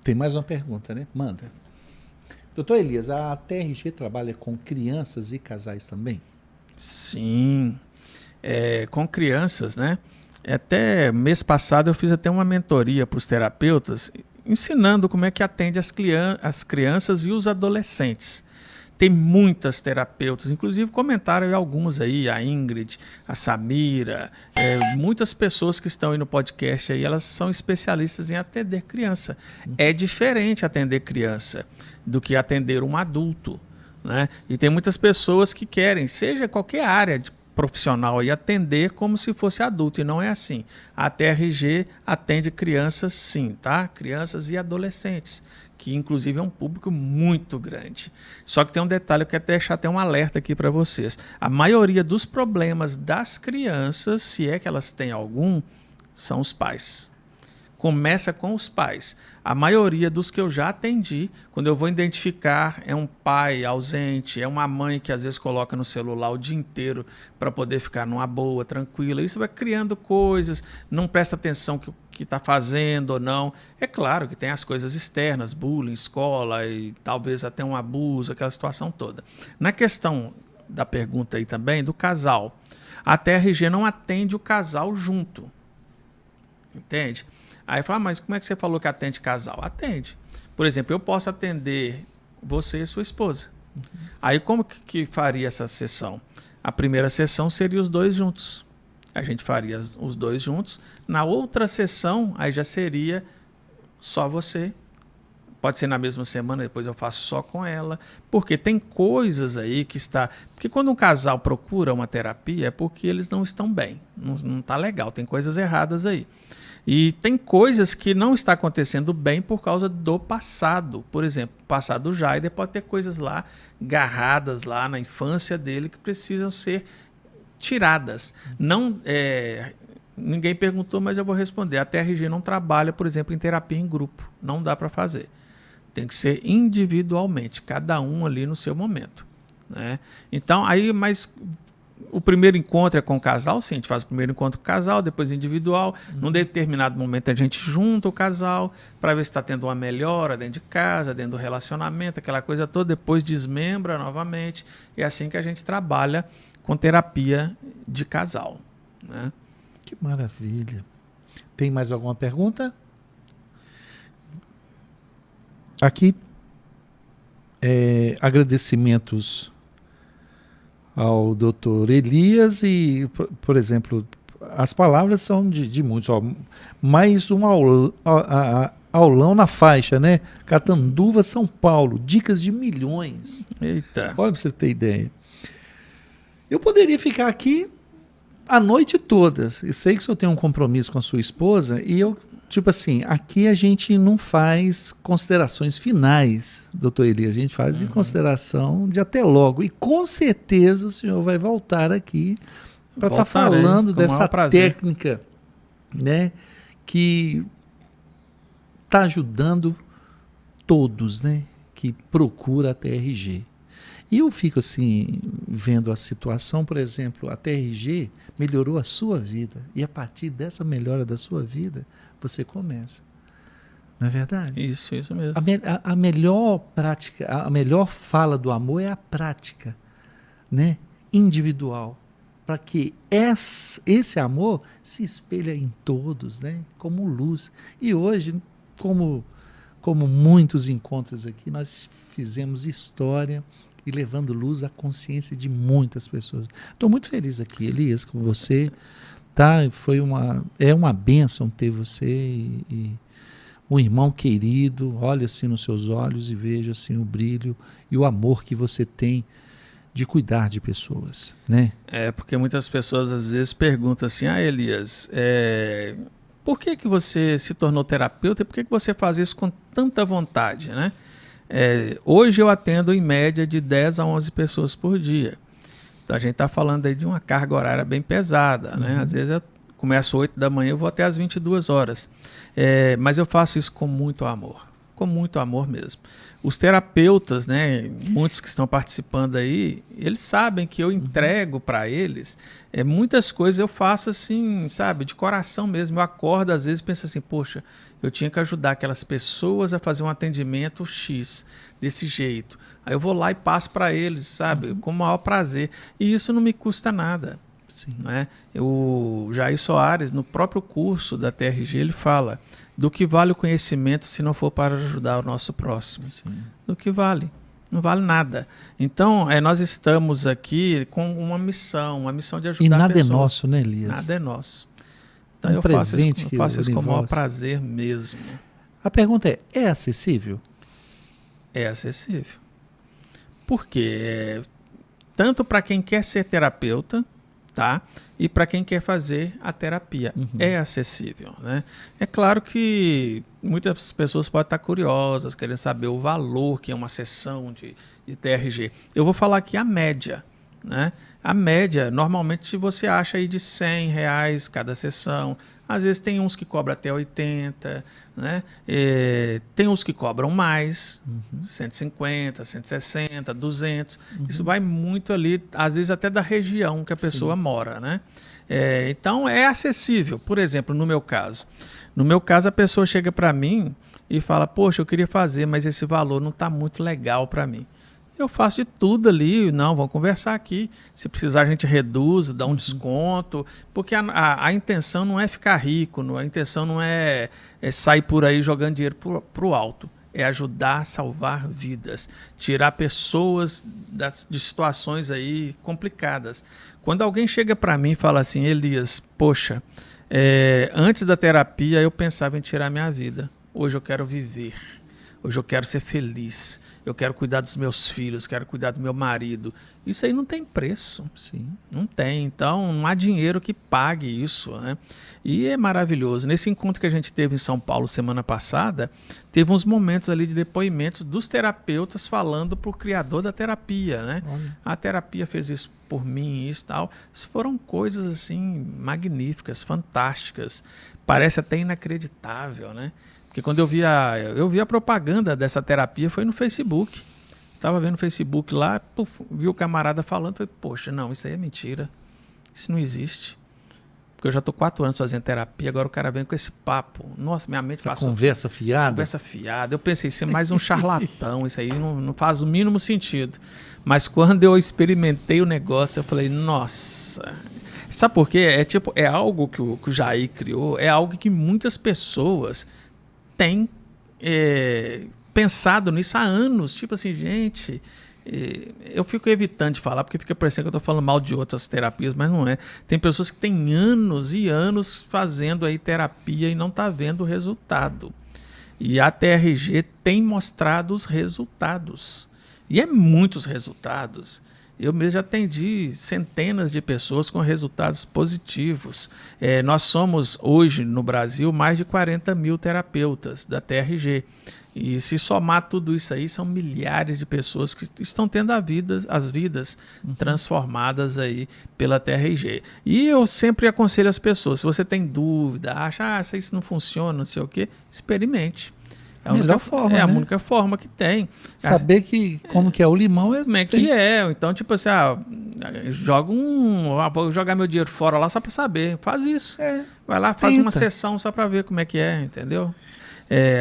Tem mais uma pergunta, né? Manda. Doutor Elias, a TRG trabalha com crianças e casais também? Sim, com crianças, né? Até mês passado eu fiz até uma mentoria para os terapeutas, ensinando como é que atende as crianças e os adolescentes. Tem muitas terapeutas, inclusive comentaram algumas aí, a Ingrid, a Samira, muitas pessoas que estão aí no podcast aí, elas são especialistas em atender criança. É diferente atender criança do que atender um adulto, né? E tem muitas pessoas que querem, seja qualquer área profissional, aí, atender como se fosse adulto, e não é assim. A TRG atende crianças sim, tá? Crianças e adolescentes, que inclusive é um público muito grande. Só que tem um detalhe, eu quero deixar até um alerta aqui para vocês. A maioria dos problemas das crianças, se é que elas têm algum, são os pais. Começa com os pais. A maioria dos que eu já atendi, quando eu vou identificar, é um pai ausente, é uma mãe que às vezes coloca no celular o dia inteiro para poder ficar numa boa, tranquila. Isso vai criando coisas, não presta atenção no que está fazendo ou não. É claro que tem as coisas externas, bullying, escola e talvez até um abuso, aquela situação toda. Na questão da pergunta aí também, do casal, a TRG não atende o casal junto. Entende? Aí fala, mas como é que você falou que atende casal? Atende. Por exemplo, eu posso atender você e sua esposa. Aí como que faria essa sessão? A primeira sessão seria os dois juntos. A gente faria os dois juntos. Na outra sessão, aí já seria só você. Pode ser na mesma semana, depois eu faço só com ela. Porque tem coisas aí que está... Porque quando um casal procura uma terapia é porque eles não estão bem. Não está legal, tem coisas erradas aí. E tem coisas que não está acontecendo bem por causa do passado. Por exemplo, passado do Jaider pode ter coisas lá, agarradas lá na infância dele, que precisam ser tiradas. Não, ninguém perguntou, mas eu vou responder. A TRG não trabalha, por exemplo, em terapia em grupo. Não dá para fazer. Tem que ser individualmente, cada um ali no seu momento, né? Então, aí, mas... O primeiro encontro é com o casal, sim, a gente faz o primeiro encontro com o casal, depois individual. Num determinado momento a gente junta o casal para ver se está tendo uma melhora dentro de casa, dentro do relacionamento, aquela coisa toda, depois desmembra novamente. É assim que a gente trabalha com terapia de casal, né? Que maravilha. Tem mais alguma pergunta? Aqui, agradecimentos ao doutor Elias e, por exemplo, as palavras são de muitos. Ó, mais um aulão na faixa, né? Catanduva, São Paulo, dicas de milhões. Eita. Olha para você ter ideia. Eu poderia ficar aqui a noite toda. Eu sei que o senhor tem um compromisso com a sua esposa e eu, tipo assim, aqui a gente não faz considerações finais, doutor Elias, a gente faz de consideração de até logo. E com certeza o senhor vai voltar aqui para estar falando dessa técnica, né, que está ajudando todos, né, que procura a TRG. E eu fico assim, vendo a situação, por exemplo, a TRG melhorou a sua vida. E a partir dessa melhora da sua vida, você começa. Não é verdade? Isso mesmo. A melhor prática, a melhor fala do amor é a prática, né, individual. Para que esse amor se espelhe em todos, né, como luz. E hoje, como muitos encontros aqui, nós fizemos história e levando luz à consciência de muitas pessoas. Estou muito feliz aqui, Elias, com você. Tá? É uma bênção ter você e um irmão querido. Olha assim nos seus olhos e veja assim o brilho e o amor que você tem de cuidar de pessoas, né? Porque muitas pessoas às vezes perguntam assim, Elias, por que você se tornou terapeuta e por que você faz isso com tanta vontade, né? Hoje eu atendo em média de 10 a 11 pessoas por dia. Então a gente está falando aí de uma carga horária bem pesada, né? Às vezes eu começo às 8 da manhã e vou até às 22 horas. Mas eu faço isso com muito amor. com muito amor mesmo. Os terapeutas, né, muitos que estão participando aí, eles sabem que eu entrego para eles muitas coisas, eu faço assim, sabe, de coração mesmo. Eu acordo às vezes e penso assim, poxa, eu tinha que ajudar aquelas pessoas a fazer um atendimento X, desse jeito. Aí eu vou lá e passo para eles, sabe, com o maior prazer. E isso não me custa nada. Sim. Né? O Jair Soares, no próprio curso da TRG, ele fala do que vale o conhecimento se não for para ajudar o nosso próximo. Sim. Do que vale? Não vale nada. Então, nós estamos aqui com uma missão de ajudar e nada pessoas. é nosso, né, Elias? Nada é nosso. Então, Um presente eu faço isso com o maior universo. prazer mesmo. A pergunta é acessível? É acessível. Por quê? Tanto para quem quer ser terapeuta, tá? E para quem quer fazer a terapia. É acessível, né? É claro que muitas pessoas podem estar curiosas, querendo saber o valor que é uma sessão de TRG. Eu vou falar aqui a média, né? A média, normalmente você acha aí de R$100 cada sessão. Às vezes tem uns que cobram até 80, né? Tem uns que cobram mais, 150, 160, 200. Isso vai muito ali, às vezes até da região que a pessoa mora, né? Então é acessível. Por exemplo, no meu caso. No meu caso, a pessoa chega para mim e fala, poxa, eu queria fazer, mas esse valor não está muito legal para mim. Eu faço de tudo ali, não, vamos conversar aqui. Se precisar, a gente reduz, dá um desconto, porque a intenção não é ficar rico, a intenção não é sair por aí jogando dinheiro pro alto. É ajudar a salvar vidas, tirar pessoas de situações aí complicadas. Quando alguém chega para mim e fala assim, Elias, poxa, antes da terapia eu pensava em tirar minha vida, hoje eu quero viver. Hoje eu quero ser feliz, eu quero cuidar dos meus filhos, quero cuidar do meu marido. Isso aí não tem preço. Sim. Não tem. Então, não há dinheiro que pague isso, né? E é maravilhoso. Nesse encontro que a gente teve em São Paulo semana passada, teve uns momentos ali de depoimentos dos terapeutas falando para o criador da terapia, né? Olha. A terapia fez isso por mim, isso e tal. Isso foram coisas assim magníficas, fantásticas. Parece até inacreditável, né? Porque quando eu vi a propaganda dessa terapia foi no Facebook. Estava vendo no Facebook lá, vi o camarada falando, falei, poxa, não, isso aí é mentira. Isso não existe. Porque eu já estou 4 anos fazendo terapia, agora o cara vem com esse papo. Nossa, minha mente passou. Conversa fiada? Conversa fiada. Eu pensei, isso é mais um charlatão, isso aí não faz o mínimo sentido. Mas quando eu experimentei o negócio, eu falei, nossa. Sabe por quê? É algo que o Jair criou, é algo que muitas pessoas têm pensado nisso há anos. Tipo assim, gente, eu fico evitando de falar porque fica parecendo que eu estou falando mal de outras terapias, mas não é. Tem pessoas que têm anos e anos fazendo aí terapia e não está vendo o resultado. E a TRG tem mostrado os resultados. E muitos resultados. Eu mesmo já atendi centenas de pessoas com resultados positivos. Nós somos, hoje, no Brasil, mais de 40 mil terapeutas da TRG. E se somar tudo isso aí, são milhares de pessoas que estão tendo as vidas transformadas aí pela TRG. E eu sempre aconselho as pessoas, se você tem dúvida, acha, isso não funciona, não sei o quê, experimente. É a melhor forma, é a né? única forma que tem. Saber como que é o limão é... Como é que Então, tipo assim, vou jogar meu dinheiro fora lá só para saber. Faz isso. Vai lá, faz uma sessão só para ver como é que é, entendeu?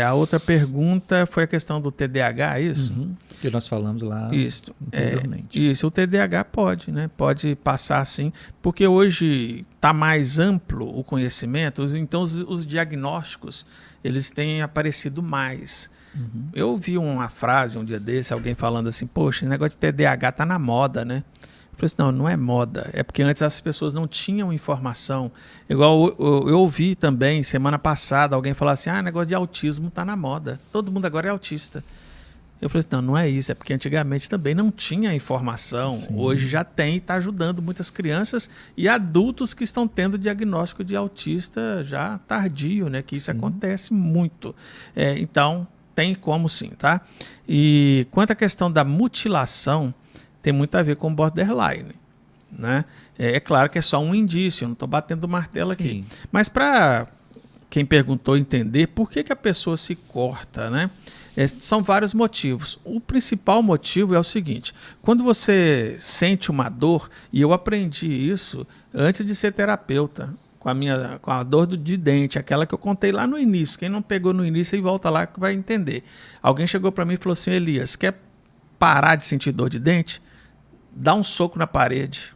A outra pergunta foi a questão do TDAH, é isso? Que nós falamos lá anteriormente. Isso, o TDAH pode, né? Pode passar sim, porque hoje está mais amplo o conhecimento, então os diagnósticos eles têm aparecido mais. Eu vi uma frase um dia desse, alguém falando assim, poxa, esse negócio de TDAH tá na moda, né? Eu falei assim, não é moda, é porque antes as pessoas não tinham informação. Igual eu ouvi também, semana passada, alguém falar assim, negócio de autismo tá na moda, todo mundo agora é autista. Eu falei assim, não é isso, é porque antigamente também não tinha informação, hoje já tem e está ajudando muitas crianças e adultos que estão tendo diagnóstico de autista já tardio, né? Que isso acontece muito. Então, tem como sim, tá? E quanto à questão da mutilação, tem muito a ver com borderline, né? É claro que é só um indício, não estou batendo o martelo aqui. Mas para quem perguntou entender por que a pessoa se corta, né? São vários motivos. O principal motivo é o seguinte: quando você sente uma dor, e eu aprendi isso antes de ser terapeuta, com a dor de dente, aquela que eu contei lá no início. Quem não pegou no início, aí volta lá que vai entender. Alguém chegou para mim e falou assim: Elias, quer parar de sentir dor de dente? Dá um soco na parede.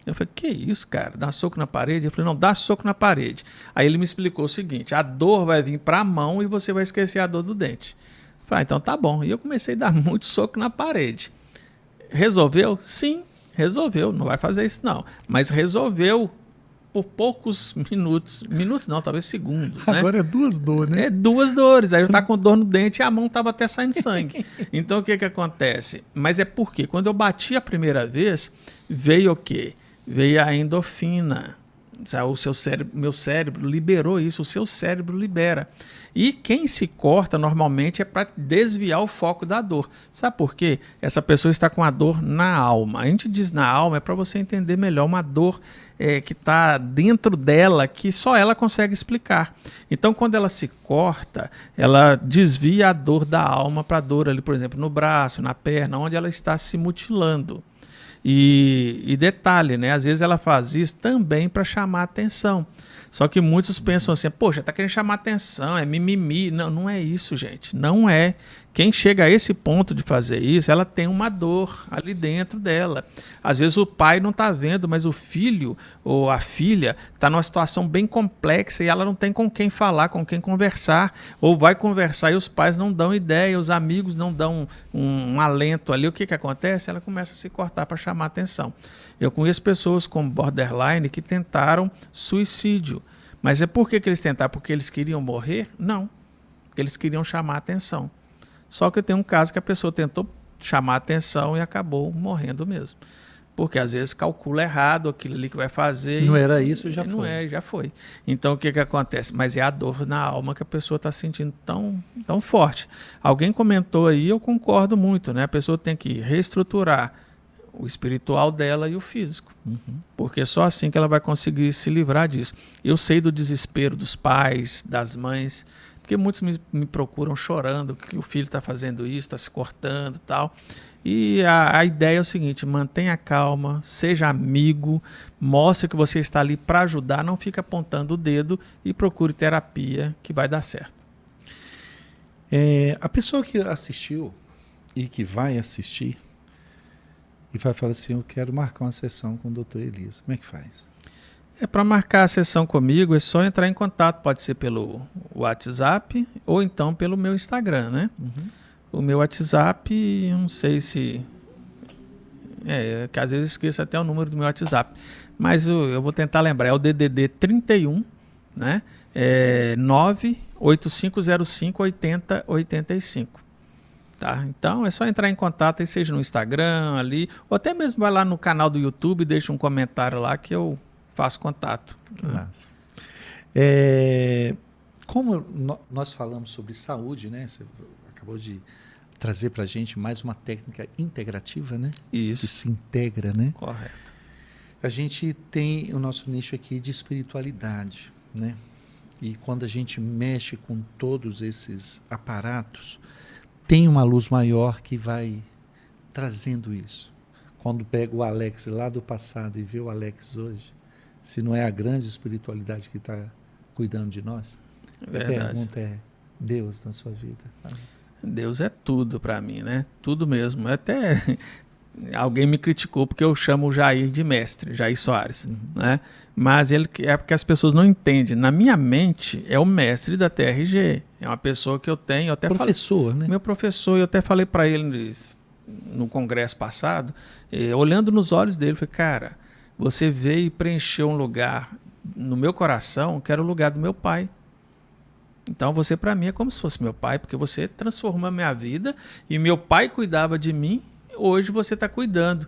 Eu falei: que isso, cara? Dá soco na parede? Eu falei: não, dá soco na parede. Aí ele me explicou o seguinte: a dor vai vir para a mão e você vai esquecer a dor do dente. Eu falei: então tá bom. E eu comecei a dar muito soco na parede. Resolveu? Sim, resolveu. Não vai fazer isso não. Mas resolveu por poucos minutos. Minutos não, talvez segundos. Agora, né? É 2 dores, né? É 2 dores. Aí eu estava com dor no dente e a mão estava até saindo sangue. Então o que acontece? Mas é porque quando eu bati a primeira vez, veio o quê? Veio a endorfina. O seu cérebro, meu cérebro liberou isso, o seu cérebro libera. E quem se corta normalmente é para desviar o foco da dor. Sabe por quê? Essa pessoa está com a dor na alma. A gente diz na alma é para você entender melhor, uma dor que está dentro dela, que só ela consegue explicar. Então, quando ela se corta, ela desvia a dor da alma para a dor ali, por exemplo, no braço, na perna, onde ela está se mutilando. E detalhe, né? Às vezes ela faz isso também para chamar atenção. Só que muitos pensam assim: poxa, tá querendo chamar atenção, é mimimi. Não, não é isso, gente. Não é. Quem chega a esse ponto de fazer isso, ela tem uma dor ali dentro dela. Às vezes o pai não está vendo, mas o filho ou a filha está numa situação bem complexa e ela não tem com quem falar, com quem conversar. Ou vai conversar e os pais não dão ideia, os amigos não dão um alento ali. O que acontece? Ela começa a se cortar para chamar atenção. Eu conheço pessoas com borderline que tentaram suicídio. Mas é por que eles tentaram? Porque eles queriam morrer? Não. Porque eles queriam chamar atenção. Só que tem um caso que a pessoa tentou chamar atenção e acabou morrendo mesmo. Porque às vezes calcula errado aquilo ali que vai fazer. Não era isso, já foi. Não é, já foi. Então o que acontece? Mas é a dor na alma que a pessoa está sentindo tão forte. Alguém comentou aí, eu concordo muito, né? A pessoa tem que reestruturar o espiritual dela e o físico. Porque só assim que ela vai conseguir se livrar disso. Eu sei do desespero dos pais, das mães, porque muitos me procuram chorando que o filho está fazendo isso, está se cortando e tal. E a ideia é o seguinte: mantenha calma, seja amigo, mostre que você está ali para ajudar, não fica apontando o dedo e procure terapia que vai dar certo. A pessoa que assistiu e que vai assistir e vai falar assim: eu quero marcar uma sessão com o Dr. Elias, como é que faz? Para marcar a sessão comigo é só entrar em contato, pode ser pelo WhatsApp ou então pelo meu Instagram, né? O meu WhatsApp, eu não sei se... que às vezes eu esqueço até o número do meu WhatsApp, mas eu vou tentar lembrar, é o DDD 31, né? 985058085. Tá? Então é só entrar em contato, aí seja no Instagram ali, ou até mesmo vai lá no canal do YouTube e deixa um comentário lá que eu faço contato. Massa. Como nós falamos sobre saúde, né? Você acabou de trazer para a gente mais uma técnica integrativa, né? Isso. Que se integra, né? Correto. A gente tem o nosso nicho aqui de espiritualidade, né? E quando a gente mexe com todos esses aparatos, tem uma luz maior que vai trazendo isso. Quando pega o Alex lá do passado e vê o Alex hoje, se não é a grande espiritualidade que está cuidando de nós? Verdade. A pergunta é: Deus na sua vida? Deus é tudo para mim, né? Tudo mesmo. Até alguém me criticou porque eu chamo o Jair de mestre, Jair Soares, né? Mas ele é porque as pessoas não entendem. Na minha mente é o mestre da TRG. É uma pessoa que eu tenho. Eu até professor, né? Meu professor. Eu até falei para ele no congresso passado, olhando nos olhos dele, falei: cara, você veio e preencheu um lugar no meu coração que era o lugar do meu pai. Então você para mim é como se fosse meu pai, porque você transformou a minha vida e meu pai cuidava de mim, hoje você está cuidando.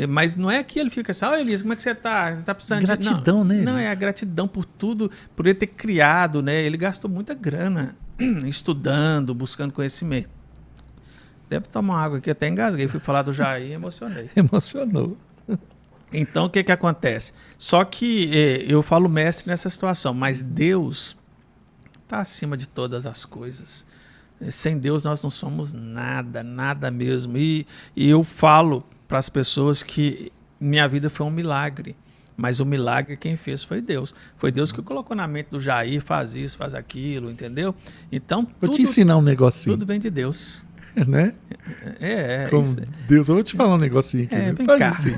Mas não é que ele fica assim: Elias, como é que você está? Você está precisando de gratidão, né? Não, é a gratidão por tudo, por ele ter criado, né? Ele gastou muita grana estudando, buscando conhecimento. Deve tomar uma água aqui, até engasguei, fui falar do Jair e emocionei. Emocionou. Então, o que acontece? Só que eu falo mestre nessa situação, mas Deus está acima de todas as coisas. Sem Deus nós não somos nada, nada mesmo. E eu falo para as pessoas que minha vida foi um milagre. Mas o milagre quem fez foi Deus. Foi Deus que colocou na mente do Jair, faz isso, faz aquilo, entendeu? Então, vou te ensinar um negocinho. Tudo vem de Deus. Né? Como isso. Deus, eu vou te falar um negocinho aqui. Vem cá. Assim.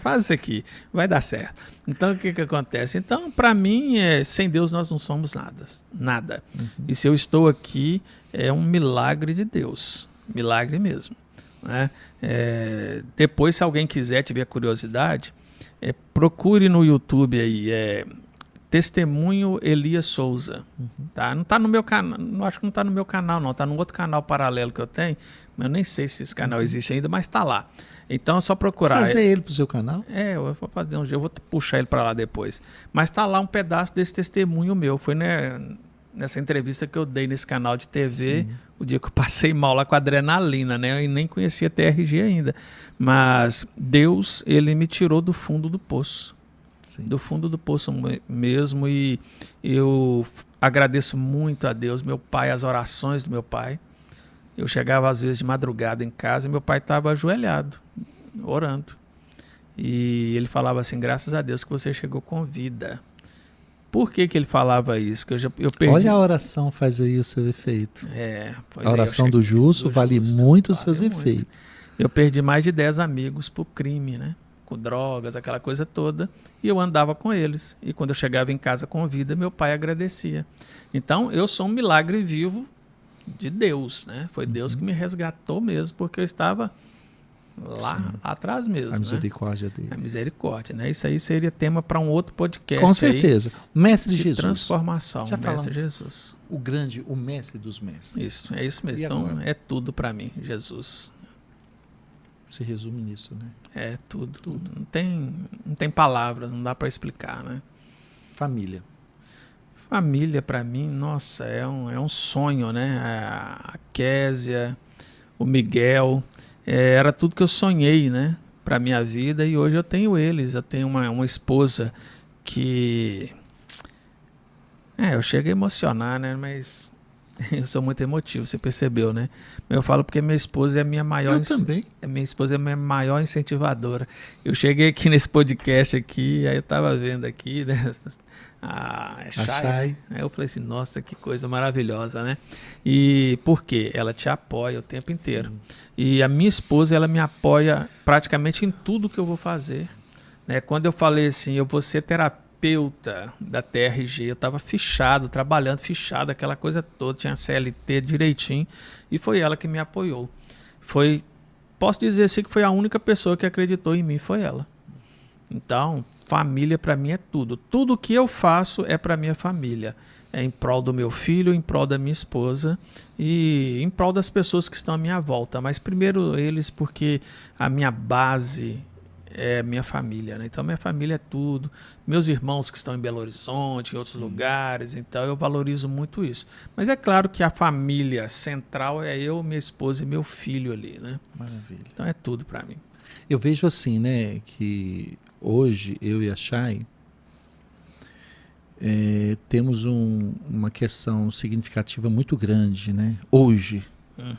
Faz isso aqui, vai dar certo. Então, o que acontece? Então, para mim, sem Deus nós não somos nada. Nada. E se eu estou aqui, é um milagre de Deus. Milagre mesmo. Né? Depois, se alguém quiser, tiver curiosidade, procure no YouTube aí, Testemunho Elias Souza. Tá? Não está no meu canal, acho que não está no meu canal, não. Está num outro canal paralelo que eu tenho, mas eu nem sei se esse canal existe ainda, mas está lá. Então é só procurar. Trazer ele para o seu canal? Eu vou fazer eu vou puxar ele para lá depois. Mas está lá um pedaço desse testemunho meu. Foi nessa entrevista que eu dei nesse canal de TV, sim, o dia que eu passei mal lá com adrenalina, né? Eu nem conhecia TRG ainda. Mas Deus, ele me tirou do fundo do poço. Sim. Do fundo do poço mesmo, e eu agradeço muito a Deus, meu pai, as orações do meu pai. Eu chegava às vezes de madrugada em casa e meu pai estava ajoelhado, orando. E ele falava assim, graças a Deus que você chegou com vida. Por que ele falava isso? Que eu perdi... Olha, a oração faz aí o seu efeito. Pois a oração do justo vale muito os seus efeitos. Eu perdi mais de 10 amigos por crime, né? Com drogas, aquela coisa toda, e eu andava com eles. E quando eu chegava em casa com vida, meu pai agradecia. Então, eu sou um milagre vivo de Deus, né? Foi Deus que me resgatou mesmo, porque eu estava lá atrás mesmo. A misericórdia dele. A misericórdia, né? Isso aí seria tema para um outro podcast. Com certeza. Mestre Jesus. Transformação, já Mestre Jesus. O mestre dos mestres. Isso, é isso mesmo. E então, agora? É tudo para mim, Jesus. Se resume nisso, né? É tudo. Não tem palavras, não dá para explicar, né? Família. Família, para mim, nossa, é um sonho, né? A Késia, o Miguel, era tudo que eu sonhei, né? Para minha vida, e hoje eu tenho eles. Eu tenho uma esposa que... eu chego a emocionar, né? Mas... eu sou muito emotivo, você percebeu, né? Eu falo porque minha esposa é a minha maior... Eu também. Minha esposa é a minha maior incentivadora. Eu cheguei aqui nesse podcast aqui, aí eu estava vendo aqui, né? A Chay. Aí eu falei assim, nossa, que coisa maravilhosa, né? E por quê? Ela te apoia o tempo inteiro. Sim. E a minha esposa, ela me apoia praticamente em tudo que eu vou fazer. Né? Quando eu falei assim, eu vou ser terapeuta da TRG, eu estava trabalhando fichado, aquela coisa toda, tinha CLT direitinho, e foi ela que me apoiou. Posso dizer assim que foi a única pessoa que acreditou em mim, foi ela. Então, família para mim é tudo. Tudo que eu faço é para minha família. É em prol do meu filho, em prol da minha esposa e em prol das pessoas que estão à minha volta. Mas primeiro eles, porque a minha base é minha família, né? Então minha família é tudo. Meus irmãos que estão em Belo Horizonte, em outros lugares, então eu valorizo muito isso. Mas é claro que a família central é eu, minha esposa e meu filho ali, né? Maravilha. Então é tudo para mim. Eu vejo assim, né, que hoje eu e a Chay temos uma questão significativa muito grande, né? Hoje.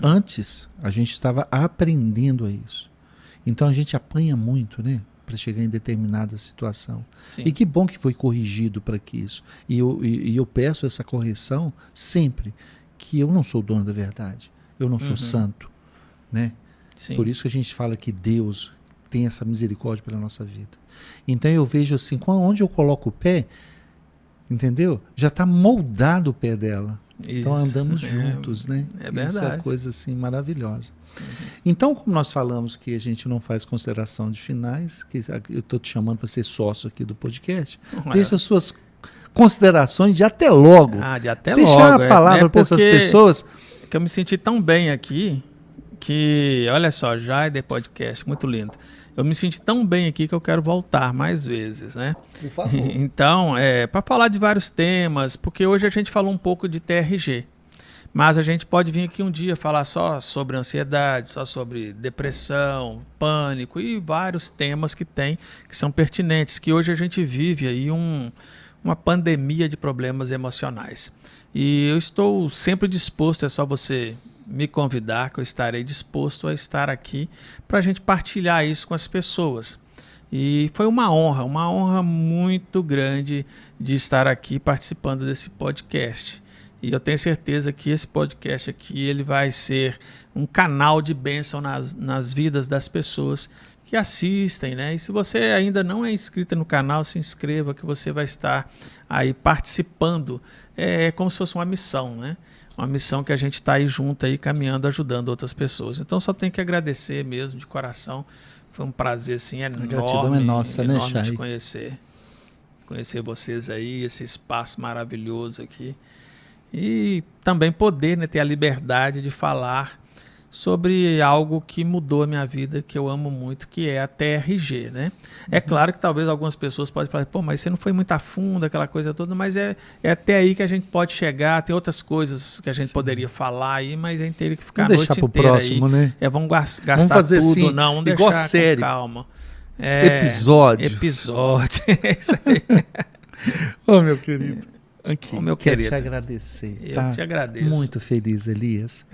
Antes, a gente estava aprendendo a isso. Então a gente apanha muito, né? Para chegar em determinada situação. Sim. E que bom que foi corrigido para que isso. E eu peço essa correção sempre, que eu não sou dono da verdade. Eu não sou santo, né? Sim. Por isso que a gente fala que Deus tem essa misericórdia pela nossa vida. Então eu vejo assim, onde eu coloco o pé, entendeu? Já está moldado o pé dela. Isso. Então andamos juntos, né? É verdade. Isso é coisa assim maravilhosa. Então, como nós falamos que a gente não faz consideração de finais, que eu estou te chamando para ser sócio aqui do podcast, deixa as suas considerações de até logo. De até Deixa logo. a palavra para essas pessoas. Que eu me senti tão bem aqui que, olha só, Jaider Podcast, muito lindo. Eu me senti tão bem aqui que eu quero voltar mais vezes, né? Por favor. Então, para falar de vários temas, porque hoje a gente falou um pouco de TRG, mas a gente pode vir aqui um dia falar só sobre ansiedade, só sobre depressão, pânico e vários temas que são pertinentes, que hoje a gente vive aí uma pandemia de problemas emocionais. E eu estou sempre disposto, é só você me convidar que eu estarei disposto a estar aqui para a gente partilhar isso com as pessoas. E foi uma honra muito grande de estar aqui participando desse podcast. E eu tenho certeza que esse podcast aqui ele vai ser um canal de bênção nas vidas das pessoas que assistem, né? E se você ainda não é inscrito no canal, se inscreva que você vai estar aí participando. É como se fosse uma missão, né? Uma missão que a gente está aí junto, aí, caminhando, ajudando outras pessoas. Então só tenho que agradecer mesmo, de coração. Foi um prazer assim, enorme, a gratidão é nossa, enorme, né, de conhecer vocês aí, esse espaço maravilhoso aqui. E também poder, né, ter a liberdade de falar sobre algo que mudou a minha vida, que eu amo muito, que é a TRG, né? É claro que talvez algumas pessoas podem falar, pô, mas você não foi muito a fundo, aquela coisa toda, mas é até aí que a gente pode chegar, tem outras coisas que a gente poderia falar aí, mas a gente teria que ficar vamos a noite inteira próximo, aí. Né? Vamos gastar vamos fazer tudo, assim, não, vamos igual deixar série. Com calma. Episódio. É isso aí. Ô, meu querido. Aqui, meu quero te agradecer. Eu te agradeço. Muito feliz, Elias.